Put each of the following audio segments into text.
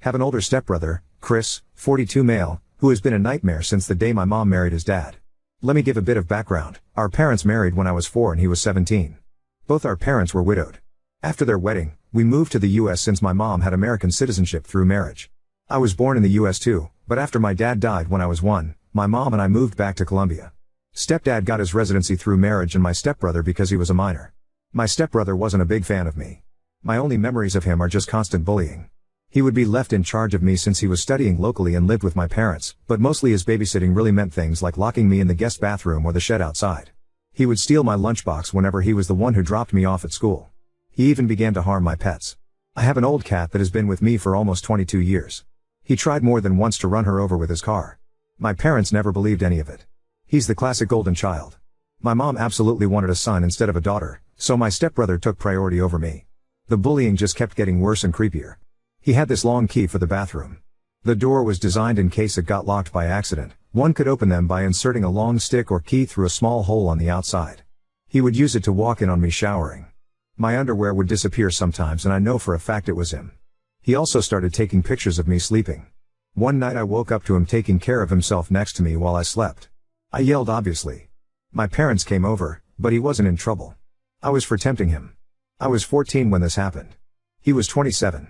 Have an older stepbrother, Chris, 42 male, who has been a nightmare since the day my mom married his dad. Let me give a bit of background. Our parents married when I was 4 and he was 17. Both our parents were widowed. After their wedding, we moved to the US since my mom had American citizenship through marriage. I was born in the US too, but after my dad died when I was 1, my mom and I moved back to Colombia. Stepdad got his residency through marriage and my stepbrother because he was a minor. My stepbrother wasn't a big fan of me. My only memories of him are just constant bullying. He would be left in charge of me since he was studying locally and lived with my parents, but mostly his babysitting really meant things like locking me in the guest bathroom or the shed outside. He would steal my lunchbox whenever he was the one who dropped me off at school. He even began to harm my pets. I have an old cat that has been with me for almost 22 years. He tried more than once to run her over with his car. My parents never believed any of it. He's the classic golden child. My mom absolutely wanted a son instead of a daughter, so my stepbrother took priority over me. The bullying just kept getting worse and creepier. He had this long key for the bathroom. The door was designed in case it got locked by accident. One could open them by inserting a long stick or key through a small hole on the outside. He would use it to walk in on me showering. My underwear would disappear sometimes and I know for a fact it was him. He also started taking pictures of me sleeping. One night I woke up to him taking care of himself next to me while I slept. I yelled obviously. My parents came over, but he wasn't in trouble. I was for tempting him. I was 14 when this happened. He was 27.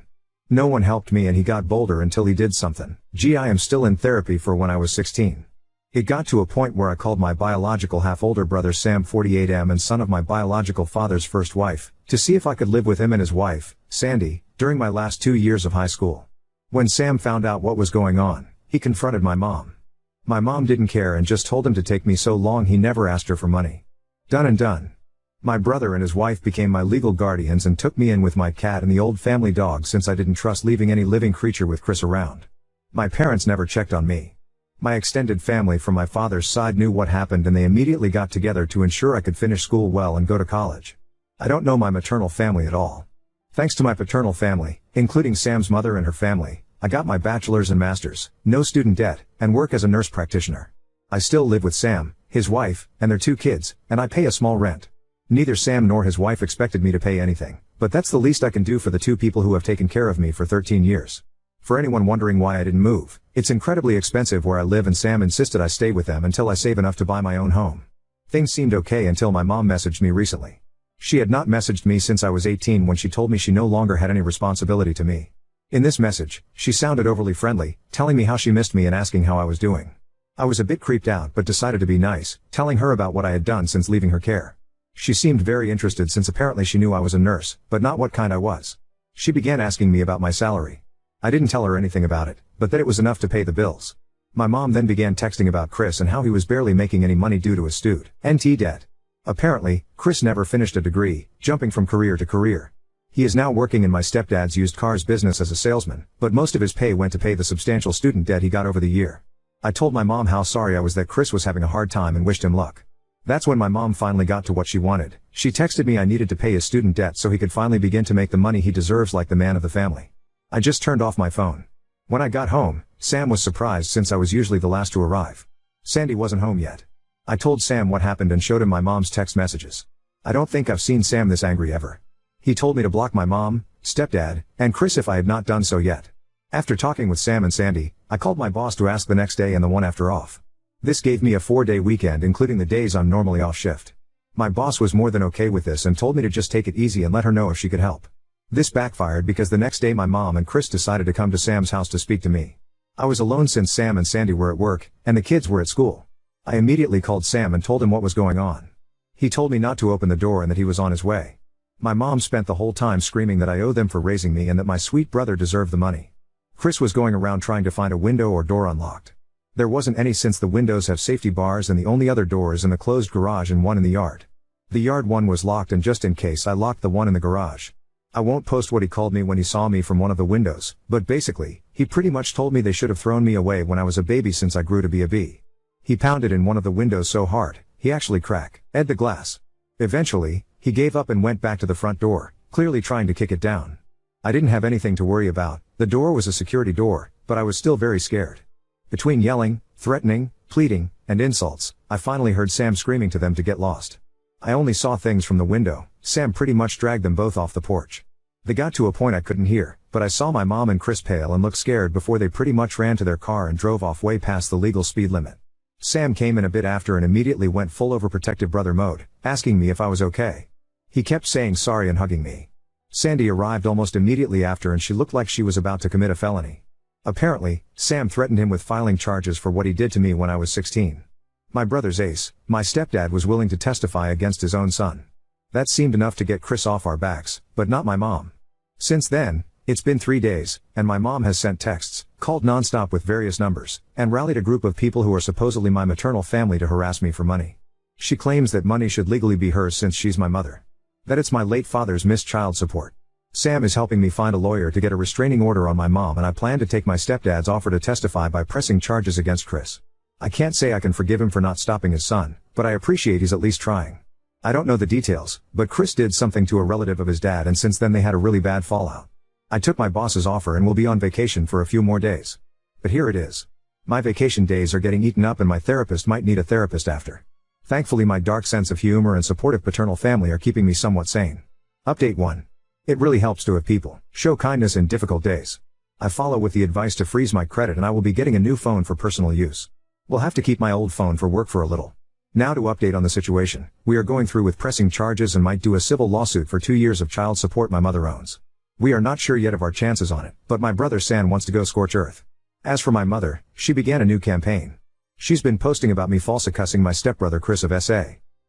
No one helped me and he got bolder until he did something. I am still in therapy for when I was 16. It got to a point where I called my biological half-older brother Sam 48M and son of my biological father's first wife, to see if I could live with him and his wife, Sandy, during my last 2 years of high school. When Sam found out what was going on, he confronted my mom. My mom didn't care and just told him to take me so long he never asked her for money. Done and done. My brother and his wife became my legal guardians and took me in with my cat and the old family dog since I didn't trust leaving any living creature with Chris around. My parents never checked on me. My extended family from my father's side knew what happened and they immediately got together to ensure I could finish school well and go to college. I don't know my maternal family at all. Thanks to my paternal family, including Sam's mother and her family, I got my bachelor's and master's, no student debt, and work as a nurse practitioner. I still live with Sam, his wife, and their 2 kids, and I pay a small rent. Neither Sam nor his wife expected me to pay anything, but that's the least I can do for the 2 people who have taken care of me for 13 years. For anyone wondering why I didn't move, it's incredibly expensive where I live and Sam insisted I stay with them until I save enough to buy my own home. Things seemed okay until my mom messaged me recently. She had not messaged me since I was 18 when she told me she no longer had any responsibility to me. In this message, she sounded overly friendly, telling me how she missed me and asking how I was doing. I was a bit creeped out but decided to be nice, telling her about what I had done since leaving her care. She seemed very interested since apparently she knew I was a nurse, but not what kind I was. She began asking me about my salary. I didn't tell her anything about it, but that it was enough to pay the bills. My mom then began texting about Chris and how he was barely making any money due to his student debt. Apparently, Chris never finished a degree, jumping from career to career. He is now working in my stepdad's used cars business as a salesman, but most of his pay went to pay the substantial student debt he got over the year. I told my mom how sorry I was that Chris was having a hard time and wished him luck. That's when my mom finally got to what she wanted. She texted me I needed to pay his student debt so he could finally begin to make the money he deserves like the man of the family. I just turned off my phone. When I got home, Sam was surprised since I was usually the last to arrive. Sandy wasn't home yet. I told Sam what happened and showed him my mom's text messages. I don't think I've seen Sam this angry ever. He told me to block my mom, stepdad, and Chris if I had not done so yet. After talking with Sam and Sandy, I called my boss to ask the next day and the one after off. This gave me a 4-day weekend including the days I'm normally off shift. My boss was more than okay with this and told me to just take it easy and let her know if she could help. This backfired because the next day my mom and Chris decided to come to Sam's house to speak to me. I was alone since Sam and Sandy were at work, and the kids were at school. I immediately called Sam and told him what was going on. He told me not to open the door and that he was on his way. My mom spent the whole time screaming that I owe them for raising me and that my sweet brother deserved the money. Chris was going around trying to find a window or door unlocked. There wasn't any since the windows have safety bars and the only other door is in the closed garage and one in the yard. The yard one was locked and just in case I locked the one in the garage. I won't post what he called me when he saw me from one of the windows, but basically, he pretty much told me they should have thrown me away when I was a baby since I grew to be a bee. He pounded in one of the windows so hard, he actually cracked the glass. Eventually, he gave up and went back to the front door, clearly trying to kick it down. I didn't have anything to worry about, the door was a security door, but I was still very scared. Between yelling, threatening, pleading, and insults, I finally heard Sam screaming to them to get lost. I only saw things from the window. Sam pretty much dragged them both off the porch. They got to a point I couldn't hear, but I saw my mom and Chris pale and look scared before they pretty much ran to their car and drove off way past the legal speed limit. Sam came in a bit after and immediately went full overprotective brother mode, asking me if I was okay. He kept saying sorry and hugging me. Sandy arrived almost immediately after and she looked like she was about to commit a felony. Apparently, Sam threatened him with filing charges for what he did to me when I was 16. My brother's ace, my stepdad, was willing to testify against his own son. That seemed enough to get Chris off our backs, but not my mom. Since then, it's been 3 days, and my mom has sent texts, called nonstop with various numbers, and rallied a group of people who are supposedly my maternal family to harass me for money. She claims that money should legally be hers since she's my mother. That it's my late father's missed child support. Sam is helping me find a lawyer to get a restraining order on my mom, and I plan to take my stepdad's offer to testify by pressing charges against Chris. I can't say I can forgive him for not stopping his son, but I appreciate he's at least trying. I don't know the details, but Chris did something to a relative of his dad and since then they had a really bad fallout. I took my boss's offer and will be on vacation for a few more days. But here it is. My vacation days are getting eaten up and my therapist might need a therapist after. Thankfully my dark sense of humor and supportive paternal family are keeping me somewhat sane. Update 1. It really helps to have people show kindness in difficult days. I follow with the advice to freeze my credit and I will be getting a new phone for personal use. We'll have to keep my old phone for work for a little. Now to update on the situation, we are going through with pressing charges and might do a civil lawsuit for 2 years of child support my mother owns. We are not sure yet of our chances on it, but my brother San wants to go scorch earth. As for my mother, she began a new campaign. She's been posting about me false accusing my stepbrother Chris of SA.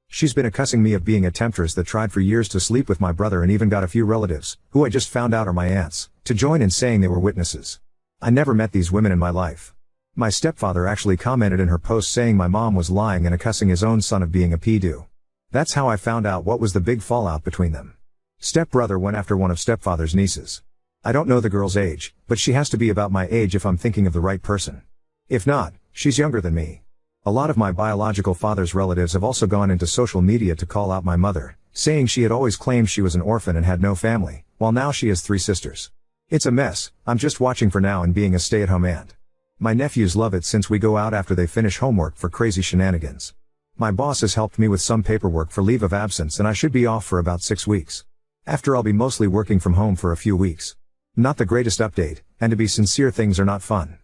She's been accusing me of being a temptress that tried for years to sleep with my brother and even got a few relatives, who I just found out are my aunts, to join in saying they were witnesses. I never met these women in my life. My stepfather actually commented in her post saying my mom was lying and accusing his own son of being a pedo. That's how I found out what was the big fallout between them. Stepbrother went after one of stepfather's nieces. I don't know the girl's age, but she has to be about my age if I'm thinking of the right person. If not, she's younger than me. A lot of my biological father's relatives have also gone into social media to call out my mother, saying she had always claimed she was an orphan and had no family, while now she has 3 sisters. It's a mess. I'm just watching for now and being a stay-at-home aunt. My nephews love it since we go out after they finish homework for crazy shenanigans. My boss has helped me with some paperwork for leave of absence and I should be off for about 6 weeks. After I'll be mostly working from home for a few weeks. Not the greatest update, and to be sincere things are not fun.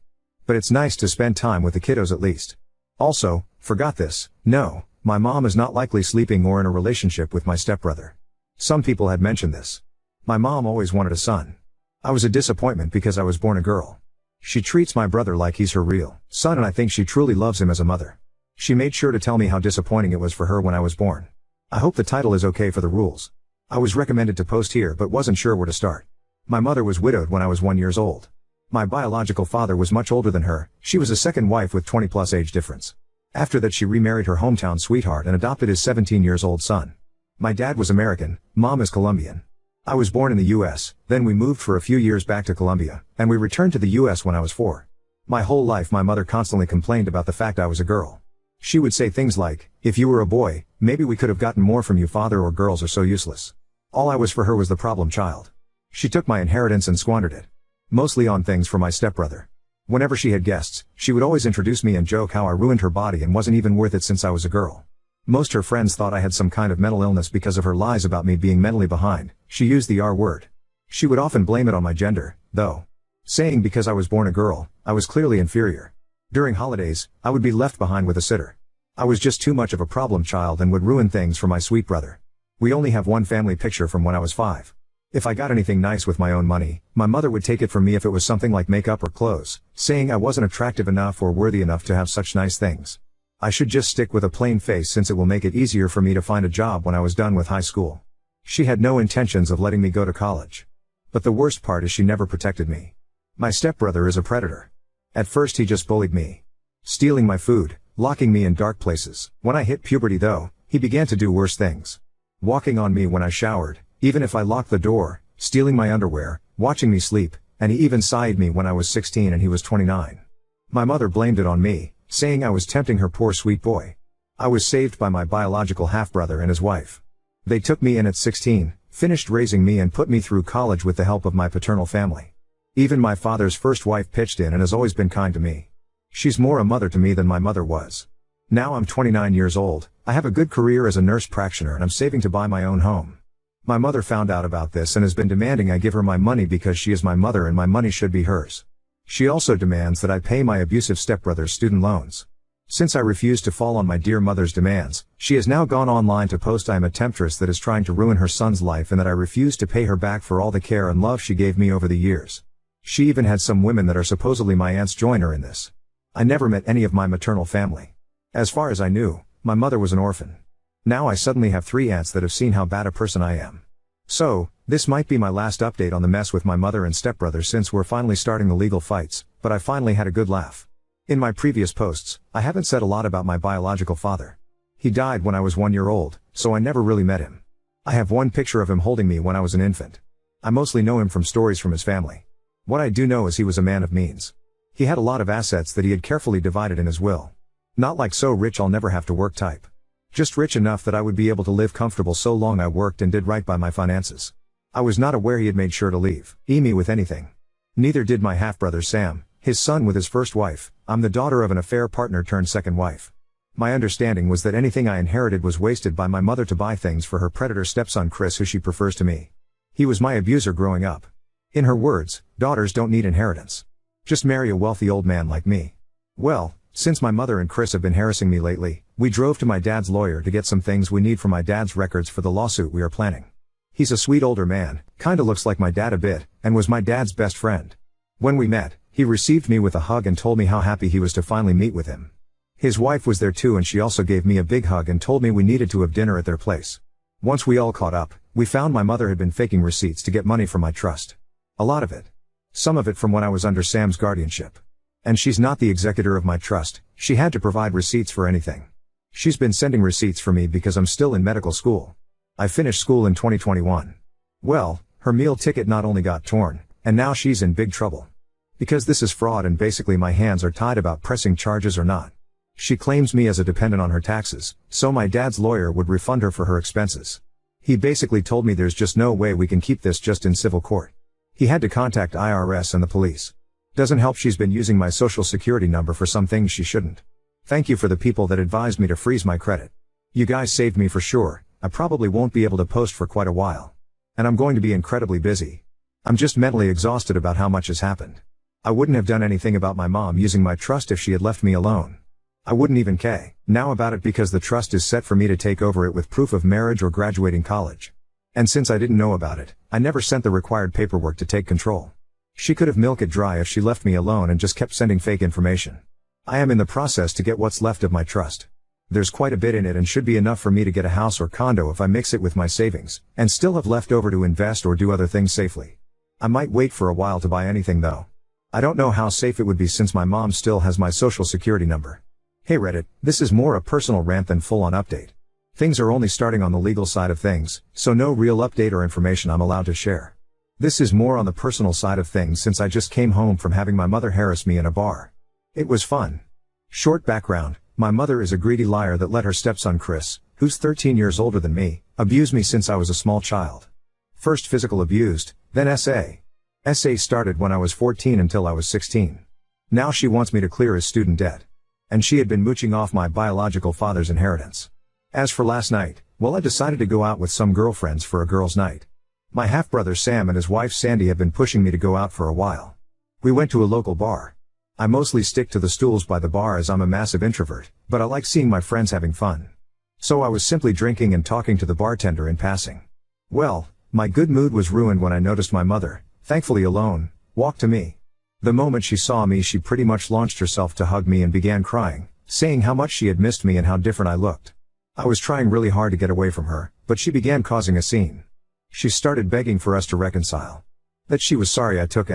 But it's nice to spend time with the kiddos at least. Also, forgot this, no, my mom is not likely sleeping or in a relationship with my stepbrother. Some people had mentioned this. My mom always wanted a son. I was a disappointment because I was born a girl. She treats my brother like he's her real son and I think she truly loves him as a mother. She made sure to tell me how disappointing it was for her when I was born. I hope the title is okay for the rules. I was recommended to post here but wasn't sure where to start. My mother was widowed when I was 1 year old. My biological father was much older than her, she was a second wife with 20+ age difference. After that she remarried her hometown sweetheart and adopted his 17-year-old son. My dad was American, mom is Colombian. I was born in the US, then we moved for a few years back to Colombia, and we returned to the US when I was 4. My whole life my mother constantly complained about the fact I was a girl. She would say things like, if you were a boy, maybe we could have gotten more from you father, or girls are so useless. All I was for her was the problem child. She took my inheritance and squandered it. Mostly on things for my stepbrother. Whenever she had guests, she would always introduce me and joke how I ruined her body and wasn't even worth it since I was a girl. Most her friends thought I had some kind of mental illness because of her lies about me being mentally behind. She used the R word. She would often blame it on my gender, though. Saying because I was born a girl, I was clearly inferior. During holidays, I would be left behind with a sitter. I was just too much of a problem child and would ruin things for my sweet brother. We only have one family picture from when I was 5. If I got anything nice with my own money, my mother would take it from me if it was something like makeup or clothes, saying I wasn't attractive enough or worthy enough to have such nice things. I should just stick with a plain face since it will make it easier for me to find a job when I was done with high school. She had no intentions of letting me go to college. But the worst part is she never protected me. My stepbrother is a predator. At first he just bullied me. Stealing my food, locking me in dark places. When I hit puberty though, he began to do worse things. Walking on me when I showered, even if I locked the door, stealing my underwear, watching me sleep, and he even sied me when I was 16 and he was 29. My mother blamed it on me, saying I was tempting her poor sweet boy. I was saved by my biological half-brother and his wife. They took me in at 16, finished raising me and put me through college with the help of my paternal family. Even my father's first wife pitched in and has always been kind to me. She's more a mother to me than my mother was. Now I'm 29 years old, I have a good career as a nurse practitioner and I'm saving to buy my own home. My mother found out about this and has been demanding I give her my money because she is my mother and my money should be hers. She also demands that I pay my abusive stepbrother's student loans. Since I refuse to fall on my dear mother's demands, she has now gone online to post I am a temptress that is trying to ruin her son's life and that I refuse to pay her back for all the care and love she gave me over the years. She even had some women that are supposedly my aunts join her in this. I never met any of my maternal family. As far as I knew, my mother was an orphan. Now I suddenly have 3 aunts that have seen how bad a person I am. So, this might be my last update on the mess with my mother and stepbrother since we're finally starting the legal fights, but I finally had a good laugh. In my previous posts, I haven't said a lot about my biological father. He died when I was 1 year old, so I never really met him. I have one picture of him holding me when I was an infant. I mostly know him from stories from his family. What I do know is he was a man of means. He had a lot of assets that he had carefully divided in his will. Not like so rich I'll never have to work type. Just rich enough that I would be able to live comfortable so long I worked and did right by my finances. I was not aware he had made sure to leave me with anything. Neither did my half-brother Sam, his son with his first wife. I'm the daughter of an affair partner turned second wife. My understanding was that anything I inherited was wasted by my mother to buy things for her predator stepson Chris, who she prefers to me. He was my abuser growing up. In her words, daughters don't need inheritance. Just marry a wealthy old man like me. Well, since my mother and Chris have been harassing me lately, we drove to my dad's lawyer to get some things we need for my dad's records for the lawsuit we are planning. He's a sweet older man, kinda looks like my dad a bit, and was my dad's best friend. When we met, he received me with a hug and told me how happy he was to finally meet with him. His wife was there too and she also gave me a big hug and told me we needed to have dinner at their place. Once we all caught up, we found my mother had been faking receipts to get money from my trust. A lot of it. Some of it from when I was under Sam's guardianship. And she's not the executor of my trust, she had to provide receipts for anything. She's been sending receipts for me because I'm still in medical school. I finished school in 2021. Well, her meal ticket not only got torn, and now she's in big trouble. Because this is fraud and basically my hands are tied about pressing charges or not. She claims me as a dependent on her taxes, so my dad's lawyer would refund her for her expenses. He basically told me there's just no way we can keep this just in civil court. He had to contact IRS and the police. Doesn't help she's been using my social security number for some things she shouldn't. Thank you for the people that advised me to freeze my credit. You guys saved me for sure. I probably won't be able to post for quite a while. And I'm going to be incredibly busy. I'm just mentally exhausted about how much has happened. I wouldn't have done anything about my mom using my trust if she had left me alone. I wouldn't even care now about it because the trust is set for me to take over it with proof of marriage or graduating college. And since I didn't know about it, I never sent the required paperwork to take control. She could have milked it dry if she left me alone and just kept sending fake information. I am in the process to get what's left of my trust. There's quite a bit in it and should be enough for me to get a house or condo if I mix it with my savings, and still have left over to invest or do other things safely. I might wait for a while to buy anything though. I don't know how safe it would be since my mom still has my social security number. Hey Reddit, this is more a personal rant than full-on update. Things are only starting on the legal side of things, so no real update or information I'm allowed to share. This is more on the personal side of things since I just came home from having my mother harass me in a bar. It was fun. Short background, my mother is a greedy liar that let her stepson Chris, who's 13 years older than me, abuse me since I was a small child. First physical abused, then SA. SA started when I was 14 until I was 16. Now she wants me to clear his student debt. And she had been mooching off my biological father's inheritance. As for last night, well, I decided to go out with some girlfriends for a girls' night. My half-brother Sam and his wife Sandy have been pushing me to go out for a while. We went to a local bar. I mostly stick to the stools by the bar as I'm a massive introvert, but I like seeing my friends having fun. So I was simply drinking and talking to the bartender in passing. Well, my good mood was ruined when I noticed my mother, thankfully alone, walk to me. The moment she saw me she pretty much launched herself to hug me and began crying, saying how much she had missed me and how different I looked. I was trying really hard to get away from her, but she began causing a scene. She started begging for us to reconcile. That she was sorry I took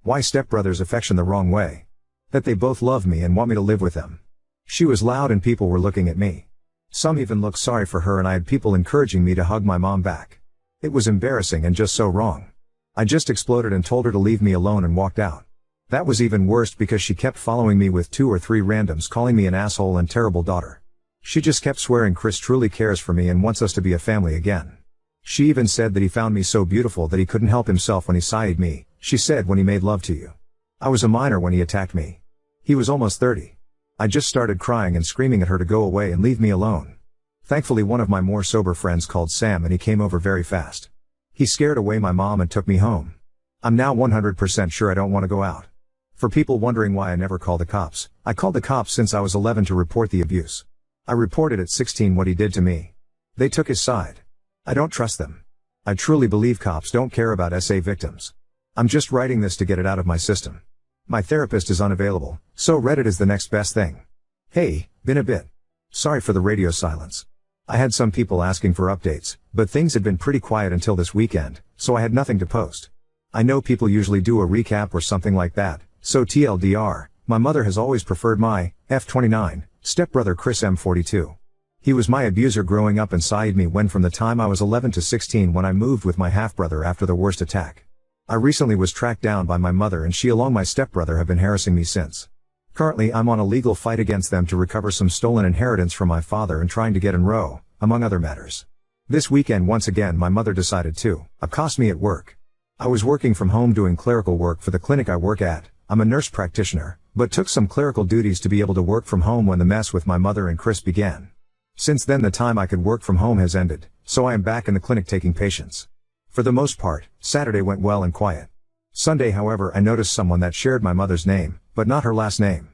my stepbrother's affection the wrong way. That they both love me and want me to live with them. She was loud and people were looking at me. Some even looked sorry for her and I had people encouraging me to hug my mom back. It was embarrassing and just so wrong. I just exploded and told her to leave me alone and walked out. That was even worse because she kept following me with 2 or 3 randoms calling me an asshole and terrible daughter. She just kept swearing Chris truly cares for me and wants us to be a family again. She even said that he found me so beautiful that he couldn't help himself when he sighted me, she said when he made love to you. I was a minor when he attacked me. He was almost 30. I just started crying and screaming at her to go away and leave me alone. Thankfully one of my more sober friends called Sam and he came over very fast. He scared away my mom and took me home. I'm now 100% sure I don't want to go out. For people wondering why I never call the cops, I called the cops since I was 11 to report the abuse. I reported at 16 what he did to me. They took his side. I don't trust them. I truly believe cops don't care about SA victims. I'm just writing this to get it out of my system. My therapist is unavailable, so Reddit is the next best thing. Hey, been a bit. Sorry for the radio silence. I had some people asking for updates, but things had been pretty quiet until this weekend, so I had nothing to post. I know people usually do a recap or something like that, so TLDR, my mother has always preferred my F29 stepbrother Chris M42. He was my abuser growing up and sided me when from the time I was 11 to 16 when I moved with my half-brother after the worst attack. I recently was tracked down by my mother and she along my stepbrother have been harassing me since. Currently I'm on a legal fight against them to recover some stolen inheritance from my father and trying to get in row, among other matters. This weekend once again my mother decided to accost me at work. I was working from home doing clerical work for the clinic I work at. I'm a nurse practitioner, but took some clerical duties to be able to work from home when the mess with my mother and Chris began. Since then the time I could work from home has ended, so I am back in the clinic taking patients. For the most part, Saturday went well and quiet. Sunday however I noticed someone that shared my mother's name, but not her last name.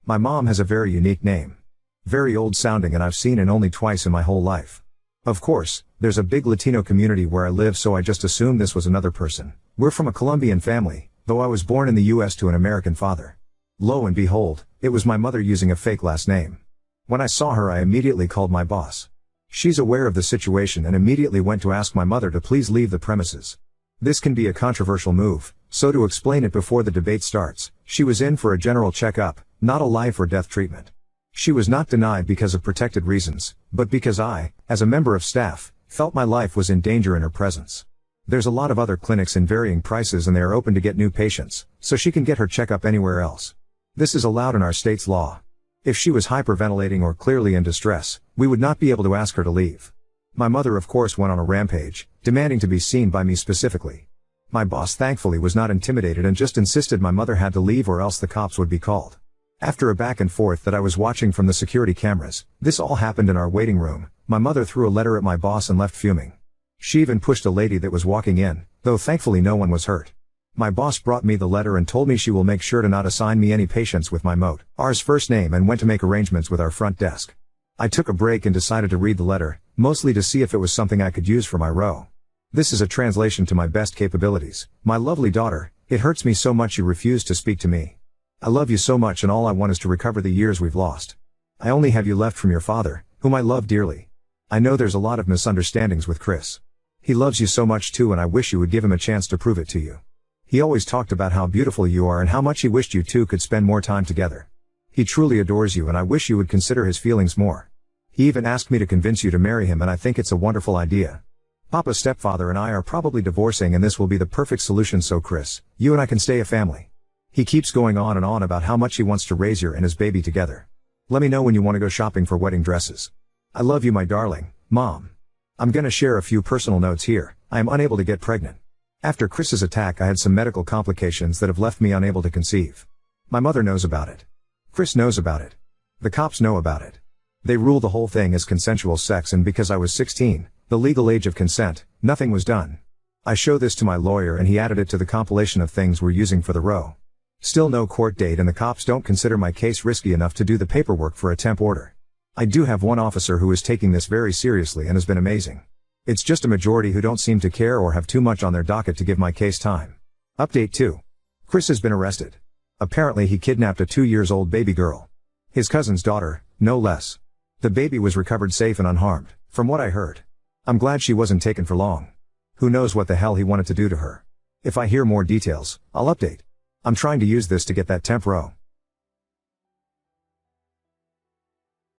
My mom has a very unique name. Very old sounding and I've seen it only twice in my whole life. Of course, there's a big Latino community where I live so I just assumed this was another person. We're from a Colombian family, though I was born in the US to an American father. Lo and behold, it was my mother using a fake last name. When I saw her I immediately called my boss. She's aware of the situation and immediately went to ask my mother to please leave the premises. This can be a controversial move, so to explain it before the debate starts, she was in for a general checkup, not a life or death treatment. She was not denied because of protected reasons, but because I, as a member of staff, felt my life was in danger in her presence. There's a lot of other clinics in varying prices and they are open to get new patients, so she can get her checkup anywhere else. This is allowed in our state's law. If she was hyperventilating or clearly in distress, we would not be able to ask her to leave. My mother of course went on a rampage, demanding to be seen by me specifically. My boss thankfully was not intimidated and just insisted my mother had to leave or else the cops would be called. After a back and forth that I was watching from the security cameras, this all happened in our waiting room. My mother threw a letter at my boss and left fuming. She even pushed a lady that was walking in, though thankfully no one was hurt. My boss brought me the letter and told me she will make sure to not assign me any patients with my R's first name and went to make arrangements with our front desk. I took a break and decided to read the letter, mostly to see if it was something I could use for my row. This is a translation to my best capabilities. My lovely daughter, it hurts me so much you refuse to speak to me. I love you so much and all I want is to recover the years we've lost. I only have you left from your father, whom I love dearly. I know there's a lot of misunderstandings with Chris. He loves you so much too and I wish you would give him a chance to prove it to you. He always talked about how beautiful you are and how much he wished you two could spend more time together. He truly adores you and I wish you would consider his feelings more. He even asked me to convince you to marry him and I think it's a wonderful idea. Papa's stepfather and I are probably divorcing and this will be the perfect solution so Chris, you and I can stay a family. He keeps going on and on about how much he wants to raise you and his baby together. Let me know when you want to go shopping for wedding dresses. I love you my darling, Mom. I'm gonna share a few personal notes here. I am unable to get pregnant. After Chris's attack I had some medical complications that have left me unable to conceive. My mother knows about it. Chris knows about it. The cops know about it. They rule the whole thing as consensual sex and because I was 16, the legal age of consent, nothing was done. I show this to my lawyer and he added it to the compilation of things we're using for the row. Still no court date and the cops don't consider my case risky enough to do the paperwork for a temp order. I do have one officer who is taking this very seriously and has been amazing. It's just a majority who don't seem to care or have too much on their docket to give my case time. Update 2. Chris has been arrested. Apparently he kidnapped a 2-year-old baby girl. His cousin's daughter, no less. The baby was recovered safe and unharmed, from what I heard. I'm glad she wasn't taken for long. Who knows what the hell he wanted to do to her. If I hear more details, I'll update. I'm trying to use this to get that temp row.